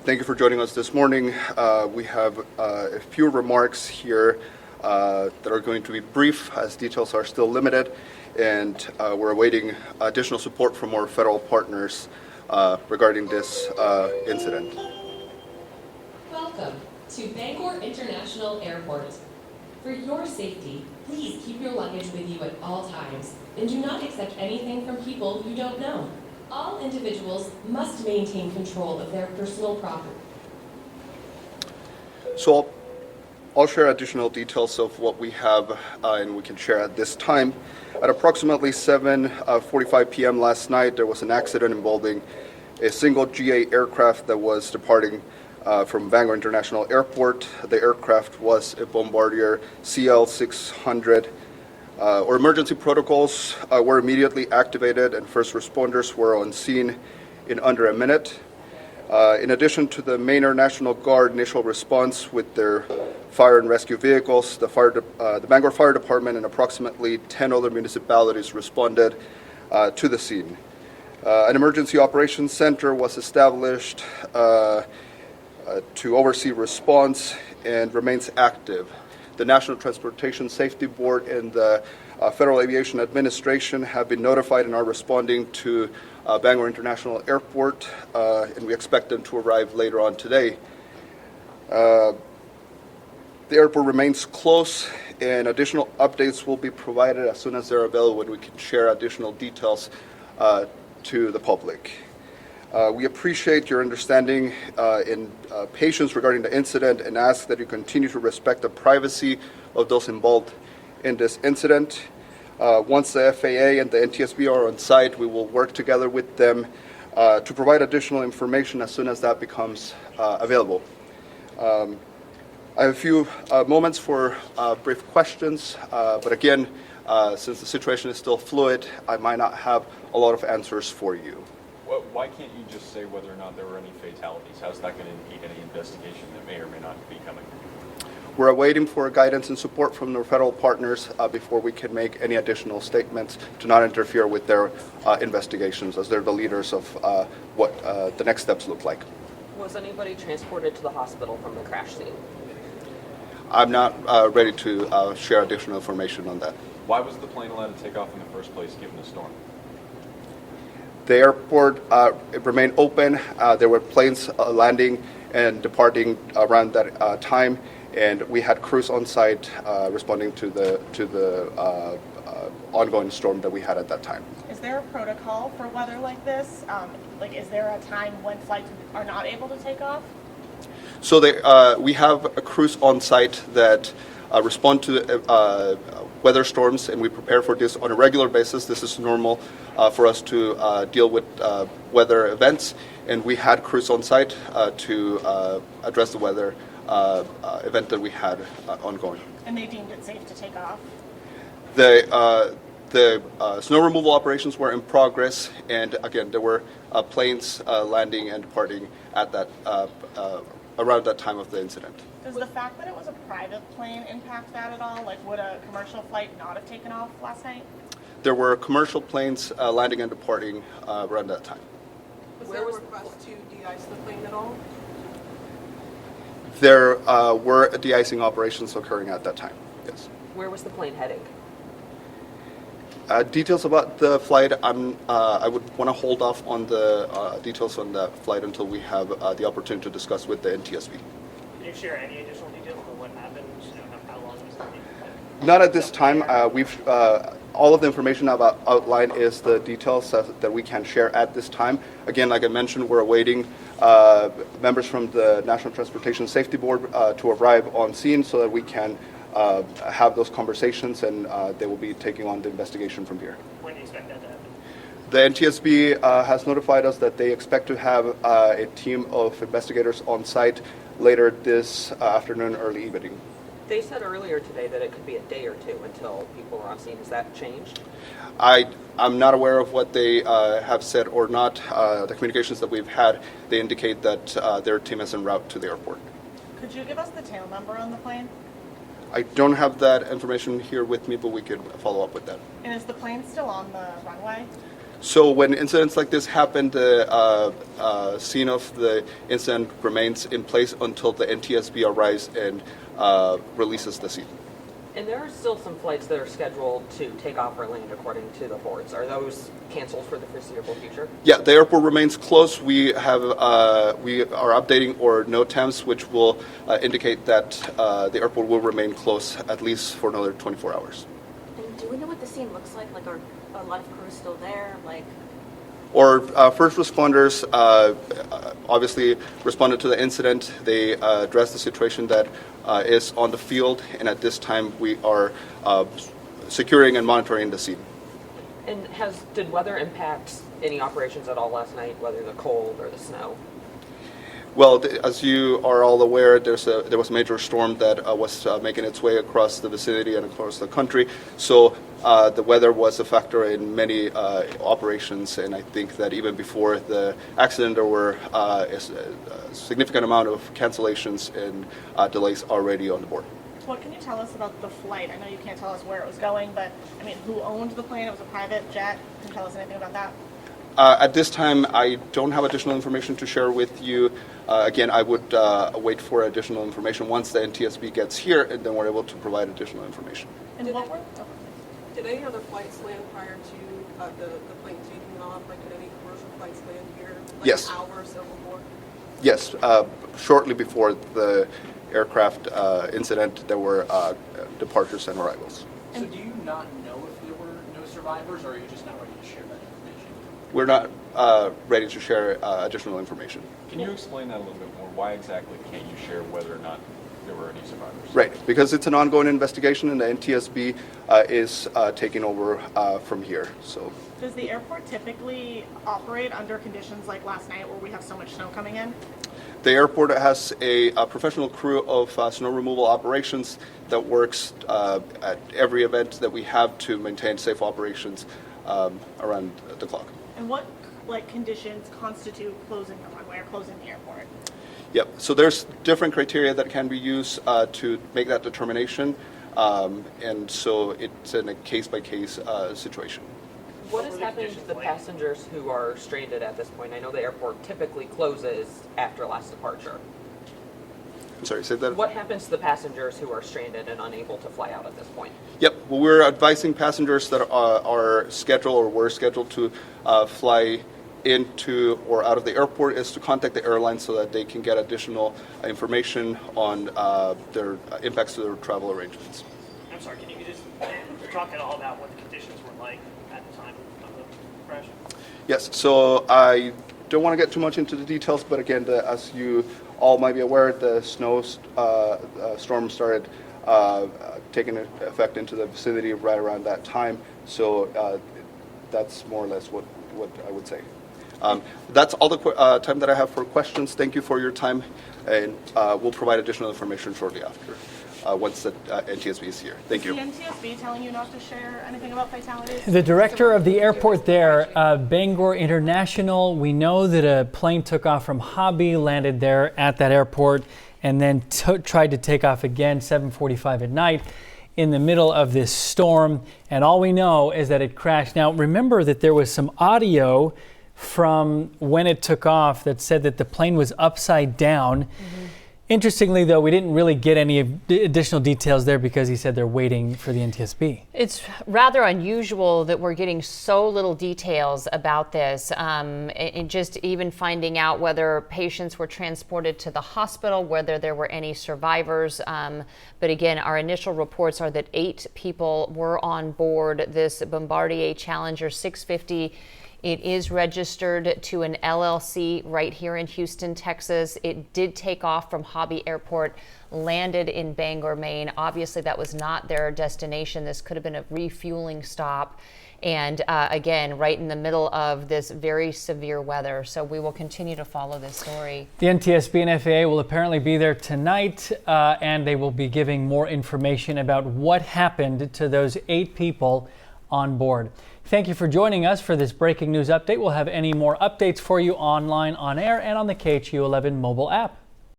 Thank you for joining us this morning. We have a few remarks here that are going to be brief, as details are still limited, and we're awaiting additional support from our federal partners regarding this incident. Welcome to Bangor International Airport. For your safety, please keep your luggage with you at all times and do not accept anything from people you don't know. All individuals must maintain control of their personal property. So I'll share additional details of what we have and we can share at this time. At approximately 7:45 p.m. last night, there was an accident involving a single GA aircraft that was departing from Bangor International Airport. The aircraft was a Bombardier CL-600. Our emergency protocols were immediately activated and first responders were on scene in under a minute. In addition to the Maine National Guard initial response with their fire and rescue vehicles, the Bangor Fire Department and approximately 10 other municipalities responded to the scene. An emergency operations center was established to oversee response and remains active. The National Transportation Safety Board and the Federal Aviation Administration have been notified and are responding to Bangor International Airport, and we expect them to arrive later on today. The airport remains closed, and additional updates will be provided as soon as they're available, and we can share additional details to the public. We appreciate your understanding and patience regarding the incident and ask that you continue to respect the privacy of those involved in this incident. Once the FAA and the NTSB are on site, we will work together with them to provide additional information as soon as that becomes available. I have a few moments for brief questions, but again, since the situation is still fluid, I might not have a lot of answers for you. Well, why can't you just say whether or not there were any fatalities? How's that going to impede any investigation that may or may not be coming? We're awaiting for guidance and support from the federal partners before we can make any additional statements to not interfere with their investigations, as they're the leaders of what the next steps look like. Was anybody transported to the hospital from the crash scene? I'm not ready to share additional information on that. Why was the plane allowed to take off in the first place given the storm? The airport remained open. There were planes landing and departing around that time, and we had crews on site responding to the ongoing storm that we had at that time. Is there a protocol for weather like this? Is there a time when flights are not able to take off? So we have crews on site that respond to weather storms, and we prepare for this on a regular basis. This is normal for us to deal with weather events, and we had crews on site to address the weather event that we had ongoing. And they deemed it safe to take off? The snow removal operations were in progress, and again, there were planes landing and departing at that around that time of the incident. Does the fact that it was a private plane impact that at all? Would a commercial flight not have taken off last night? There were commercial planes landing and departing around that time. Was there a request to de-ice the plane at all? There were de-icing operations occurring at that time, yes. Where was the plane heading? Details about the flight, I would want to hold off on the details on that flight until we have the opportunity to discuss with the NTSB. Can you share any additional details on what happened? How long was the Not at this time. All of the information about outline is the details that we can share at this time. Again, like I mentioned, we're awaiting members from the National Transportation Safety Board to arrive on scene so that we can have those conversations, and they will be taking on the investigation from here. When do you expect that to happen? The NTSB has notified us that they expect to have a team of investigators on site later this afternoon, early evening. They said earlier today that it could be a day or two until people are on scene. Has that changed? I'm not aware of what they have said or not. The communications that we've had, they indicate that their team is en route to the airport. Could you give us the tail number on the plane? I don't have that information here with me, but we could follow up with that. And is the plane still on the runway? So when incidents like this happen, the scene of the incident remains in place until the NTSB arrives and releases the scene. And there are still some flights that are scheduled to take off or land according to the boards. Are those canceled for the foreseeable future? Yeah, the airport remains closed. We are updating our NOTAMs, which will indicate that the airport will remain closed at least for another 24 hours. And do we know what the scene looks like? Like, are a lot of crews still there? Like, Our first responders obviously responded to the incident. They addressed the situation that is on the field, and at this time we are securing and monitoring the scene. And did weather impact any operations at all last night, whether the cold or the snow? Well, as you are all aware, there was a major storm that was making its way across the vicinity and across the country. So the weather was a factor in many operations, and I think that even before the accident, there were a significant amount of cancellations and delays already on the board. What can you tell us about the flight? I know you can't tell us where it was going, but I mean, who owned the plane? It was a private jet. Can you tell us anything about that? At this time, I don't have additional information to share with you. Again, I would wait for additional information once the NTSB gets here, and then we're able to provide additional information. And what were? Did any other flights land prior to the plane taking off? Like, did any commercial flights land here? Like Yes. An hour or so before? Yes, shortly before the aircraft incident, there were departures and arrivals. So do you not know if there were no survivors, or are you just not ready to share that information? We're not ready to share additional information. Can you explain that a little bit more? Why exactly can't you share whether or not there were any survivors? Right, because it's an ongoing investigation, and the NTSB is taking over from here. So, Does the airport typically operate under conditions like last night, where we have so much snow coming in? the airport has a professional crew of snow removal operations that works at every event that we have to maintain safe operations around the clock. And what conditions constitute closing the runway or closing the airport? Yep. So there's different criteria that can be used to make that determination, and so it's in a case-by-case situation. What is happening to the passengers who are stranded at this point? I know the airport typically closes after last departure. I'm sorry, say that. What happens to the passengers who are stranded and unable to fly out at this point? Yep. Well, we're advising passengers that are scheduled or were scheduled to fly into or out of the airport is to contact the airline so that they can get additional information on their impacts to their travel arrangements. I'm sorry, can you just talk at all about what the conditions were like at the time of the crash? Yes, so I don't want to get too much into the details, but again, as you all might be aware, the storm started taking effect into the vicinity right around that time, so that's more or less what I would say. That's all the time that I have for questions. Thank you for your time, and we'll provide additional information shortly after, once the NTSB is here. Thank you. Is the NTSB telling you not to share anything about fatalities? The director of the airport there, Bangor International, we know that a plane took off from Hobby, landed there at that airport, and then tried to take off again 7:45 at night in the middle of this storm. And all we know is that it crashed. Now, remember that there was some audio from when it took off that said that the plane was upside down. Mm-hmm. Interestingly, though, we didn't really get any additional details there because he said they're waiting for the NTSB. It's rather unusual that we're getting so little details about this. And just even finding out whether patients were transported to the hospital, whether there were any survivors. But again, our initial reports are that 8 people were on board this Bombardier Challenger 650. It is registered to an LLC right here in Houston, Texas. It did take off from Hobby Airport, landed in Bangor, Maine. Obviously, that was not their destination. This could have been a refueling stop. And again, right in the middle of this very severe weather. So we will continue to follow this story. The NTSB and FAA will apparently be there tonight, and they will be giving more information about what happened to those 8 people on board. Thank you for joining us for this breaking news update. We'll have any more updates for you online, on air, and on the KHU 11 mobile app.